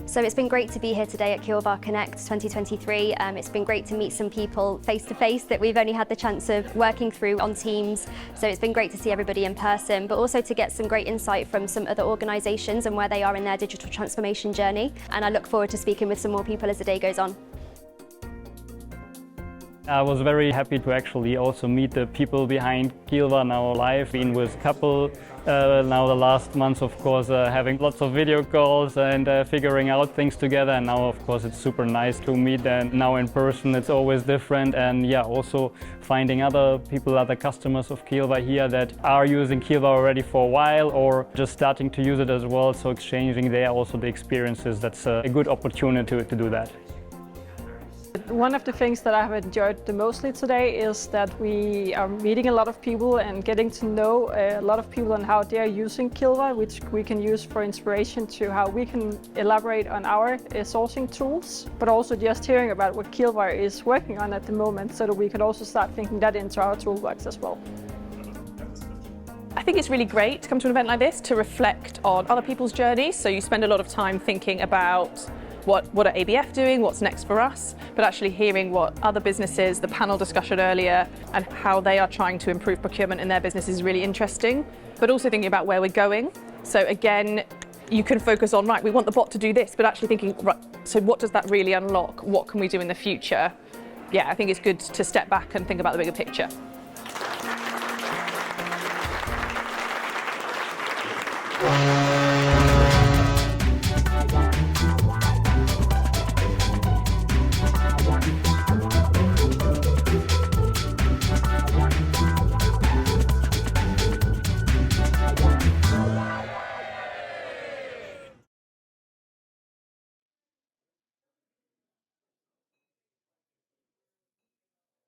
So it's been great to be here today at Keelvar Konnect 2023. It's been great to meet some people face to face that we've only had the chance of working through on Teams. So it's been great to see everybody in person, but also to get some great insight from some other organisations and where they are in their digital transformation journey. And I look forward to speaking with some more people as the day goes on. I was very happy to actually also meet the people behind Keelvar now live. Been with a couple now the last months, of course, having lots of video calls and figuring out things together. And now, of course, it's super nice to meet them now in person. It's always different. And yeah, also finding other people, other customers of Keelvar here that are using Keelvar already for a while or just starting to use it as well. So exchanging there also the experiences, that's a good opportunity to do that. One of the things that I have enjoyed the mostly today is that we are meeting a lot of people and getting to know a lot of people and how they are using Keelvar, which we can use for inspiration to how we can elaborate on our sourcing tools, but also just hearing about what Keelvar is working on at the moment so that we can also start thinking that into our toolbox as well. I think it's really great to come to an event like this to reflect on other people's journeys. So you spend a lot of time thinking about what are ABF doing, what's next for us, but actually hearing what other businesses, the panel discussion earlier, and how they are trying to improve procurement in their business is really interesting, but also thinking about where we're going. So again, you can focus on, right, we want the bot to do this, but actually thinking, right, so what does that really unlock? What can we do in the future? Yeah, I think it's good to step back and think about the bigger picture.